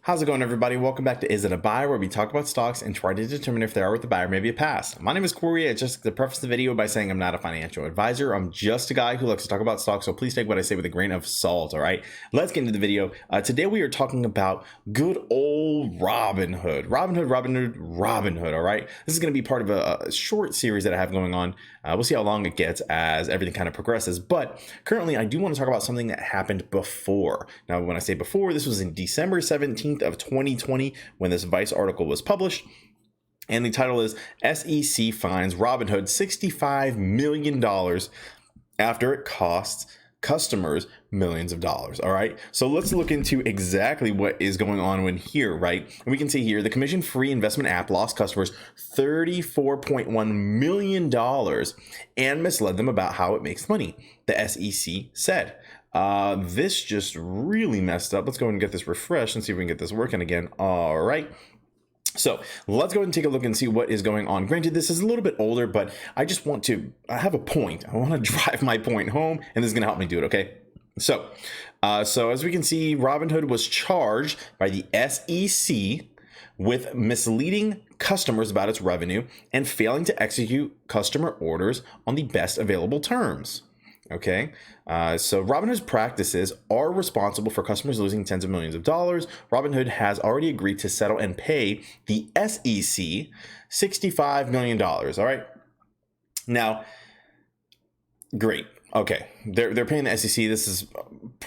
How's it going, everybody? Welcome back to Is It a Buy, where we talk about stocks and try to determine if they are worth a buy or maybe a pass. My name is Corey. I just to preface the video by saying I'm not a financial advisor. I'm just a guy who likes to talk about stocks, so please take what I say with a grain of salt, all right? Let's get into the video. Today we are talking about good old Robinhood. Robinhood, all right? This is going to be part of a short series that I have going on. We'll see how long it gets as everything kind of progresses, but currently I do want to talk about something that happened before. Now, when I say before, this was in December 17th of 2020 when this Vice article was published, and the title is SEC fines Robinhood $65 million after it costs customers millions of dollars. All right, so let's look into exactly what is going on when here, right? And we can see here the commission-free investment app lost customers $34.1 million and misled them about how it makes money, the SEC said. This just really messed up. Let's go ahead and get this refreshed and see if we can get this working again. All right. So let's go ahead and take a look and see what is going on. Granted, this is a little bit older, but I have a point. I want to drive my point home, and this is going to help me do it. Okay. So as we can see, Robinhood was charged by the SEC with misleading customers about its revenue and failing to execute customer orders on the best available terms. Okay, so Robinhood's practices are responsible for customers losing tens of millions of dollars. Robinhood has already agreed to settle and pay the SEC $65 million. All right. Now, great. Okay, they're paying the SEC. This is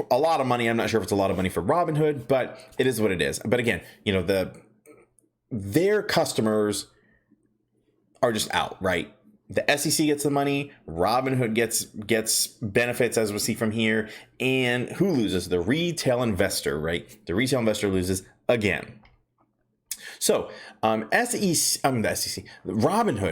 a lot of money. I'm not sure if it's a lot of money for Robinhood, but it is what it is. But again, their customers are just out, right? The SEC gets the money, Robinhood gets benefits, as we see from here, and who loses? The retail investor, right? The retail investor loses again. So, Robinhood,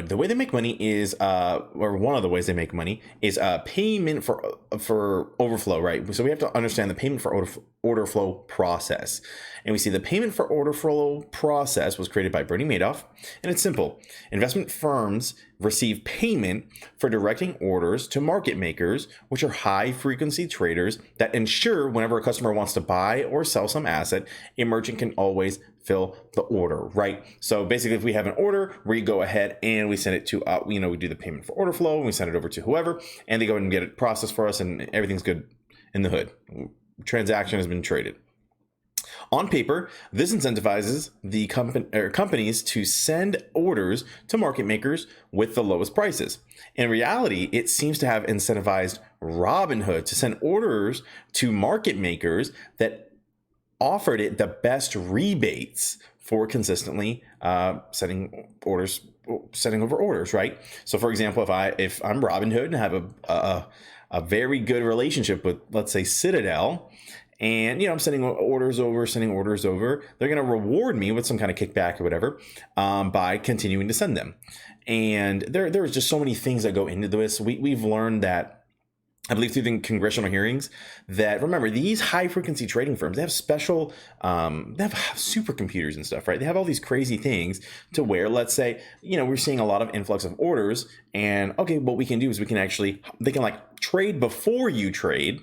the way they make money is, or one of the ways they make money is payment for overflow, right? So we have to understand the payment for order flow process. And we see the payment for order flow process was created by Bernie Madoff. And it's simple. Investment firms receive payment for directing orders to market makers, which are high frequency traders that ensure whenever a customer wants to buy or sell some asset, a merchant can always fill the order, right? So basically, if we have an order, we go ahead and we send it to, we do the payment for order flow, and we send it over to whoever, and they go ahead and get it processed for us, and everything's good in the hood. Transaction has been traded. On paper, this incentivizes the companies to send orders to market makers with the lowest prices. In reality, it seems to have incentivized Robinhood to send orders to market makers that offered it the best rebates for consistently sending over orders, right? So, for example, if I'm Robinhood and have a very good relationship with, let's say, Citadel, and I'm sending orders over, they're going to reward me with some kind of kickback or whatever by continuing to send them. And there's just so many things that go into this. We've learned that, I believe through the congressional hearings, that, remember, these high frequency trading firms, they have special, they have supercomputers and stuff, right? They have all these crazy things to where, let's say, we're seeing a lot of influx of orders, and okay, what we can do is they can like trade before you trade.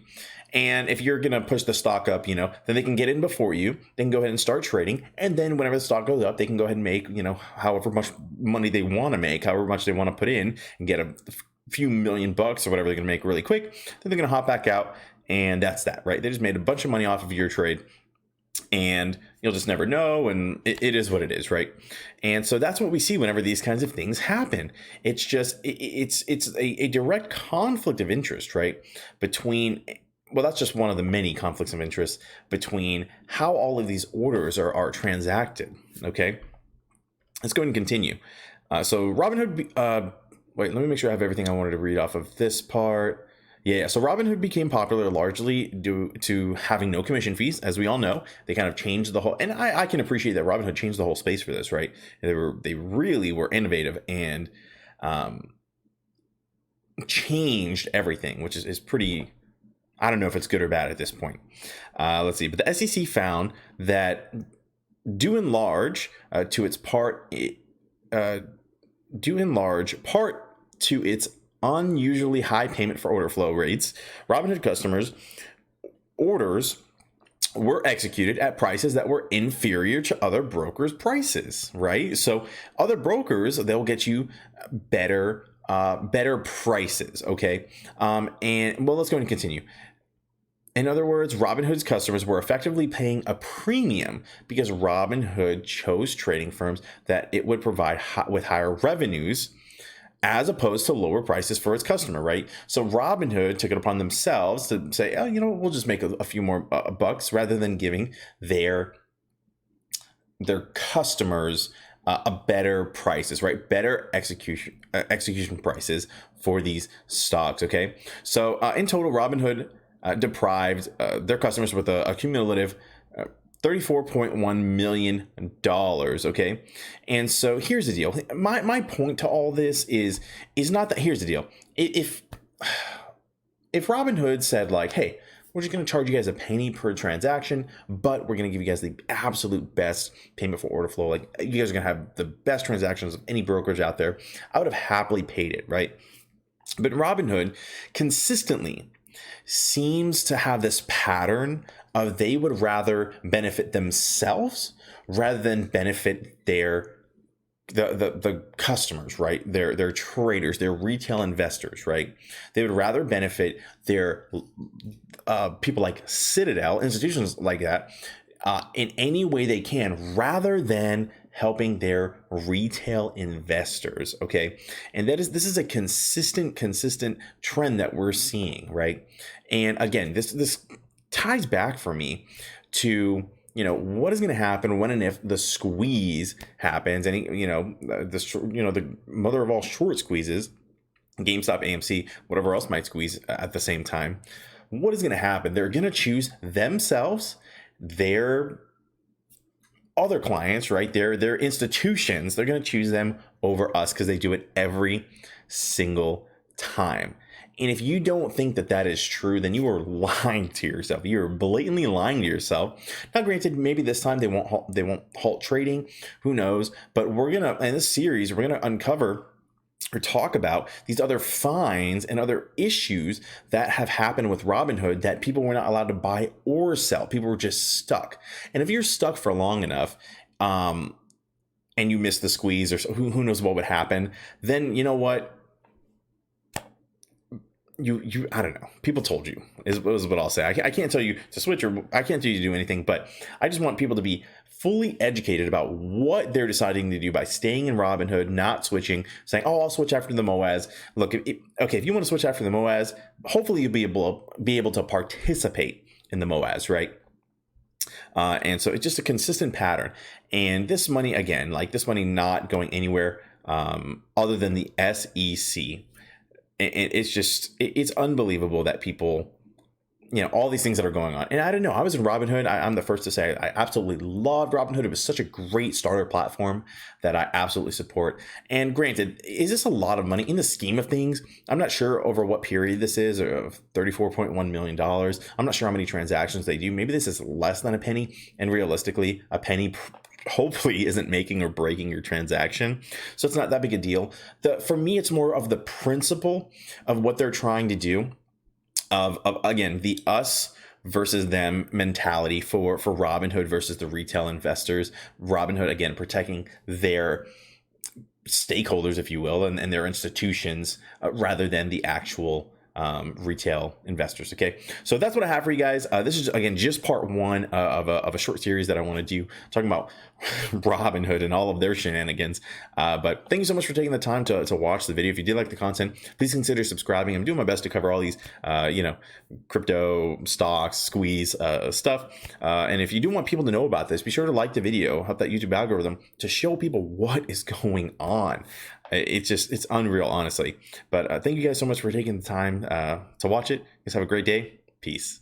And if you're going to push the stock up, then they can get in before you. They can go ahead and start trading. And then whenever the stock goes up, they can go ahead and make, however much money they want to make, however much they want to put in, and get a few $1 million or whatever they're going to make really quick. Then they're going to hop back out. And that's that, right? They just made a bunch of money off of your trade. And you'll just never know. And it is what it is, right? And so that's what we see whenever these kinds of things happen. It's just, it's a direct conflict of interest, right? Well, that's just one of the many conflicts of interest between how all of these orders are transacted. Okay, let's go ahead and continue. So Robinhood, wait, let me make sure I have everything I wanted to read off of this part. Yeah, so Robinhood became popular largely due to having no commission fees. As we all know, they kind of changed the whole, and I can appreciate that Robinhood changed the whole space for this, right? They really were innovative and changed everything, which is pretty, I don't know if it's good or bad at this point. Let's see. But the SEC found that due in large to its unusually high payment for order flow rates, Robinhood customers' orders were executed at prices that were inferior to other brokers' prices, right? So other brokers, they'll get you better prices, okay? And well, let's go and continue. In other words, Robinhood's customers were effectively paying a premium because Robinhood chose trading firms that it would provide with higher revenues as opposed to lower prices for its customer, right? So Robinhood took it upon themselves to say, oh, we'll just make a few more bucks rather than giving their customers a better prices, right? Better execution prices for these stocks. Okay, so in total, Robinhood deprived their customers with a cumulative $34.1 million. Okay. And so here's the deal. My point to all this is not that. Here's the deal. If Robinhood said like, hey, we're just going to charge you guys a penny per transaction, but we're going to give you guys the absolute best payment for order flow. Like, you guys are going to have the best transactions of any brokerage out there, I would have happily paid it, right? But Robinhood consistently seems to have this pattern of they would rather benefit themselves rather than benefit the customers, right? Their traders, their retail investors, right? They would rather benefit their people like Citadel, institutions like that, in any way they can, rather than helping their retail investors. Okay, and this is a consistent trend that we're seeing, right? And again, this ties back for me to what is going to happen when and if the squeeze happens, and the mother of all short squeezes, GameStop, AMC, whatever else might squeeze at the same time. What is going to happen? They're going to choose themselves, their other clients, right? Their institutions. They're going to choose them over us because they do it every single time. And if you don't think that that is true, then you are lying to yourself. You're blatantly lying to yourself. Now, granted, maybe this time they won't halt trading. Who knows? But in this series, we're gonna uncover or talk about these other fines and other issues that have happened with Robinhood that people were not allowed to buy or sell. People were just stuck. And if you're stuck for long enough, and you miss the squeeze, or who knows what would happen, then you know what? I don't know. People told you is what I'll say. I can't tell you to switch, or I can't tell you to do anything, but I just want people to be fully educated about what they're deciding to do by staying in Robinhood, not switching, saying, oh, I'll switch after the MOAS. Look, if you want to switch after the MOAS, hopefully you'll be able to participate in the MOAS, right? And so it's just a consistent pattern. And this money, again, like this money not going anywhere other than the SEC. It's unbelievable that people, all these things that are going on. And I don't know, I was in Robinhood. I'm the first to say I absolutely loved Robinhood. It was such a great starter platform that I absolutely support. And granted, is this a lot of money in the scheme of things? I'm not sure over what period this is, of $34.1 million. I'm not sure how many transactions they do. Maybe this is less than a penny. And realistically, a penny hopefully isn't making or breaking your transaction. So it's not that big a deal. For me, it's more of the principle of what they're trying to do, of again, the us versus them mentality for Robinhood versus the retail investors. Robinhood, again, protecting their stakeholders, if you will, and their institutions rather than the actual retail investors. Okay, so that's what I have for you guys. This is again just part one of a short series that I want to do, talking about Robinhood and all of their shenanigans. But thank you so much for taking the time to watch the video. If you did like the content, please consider subscribing. I'm doing my best to cover all these crypto stocks squeeze stuff. And if you do want people to know about this, be sure to like the video, help that YouTube algorithm to show people what is going on. It's unreal, honestly. But thank you guys so much for taking the time to watch it. You guys have a great day. Peace.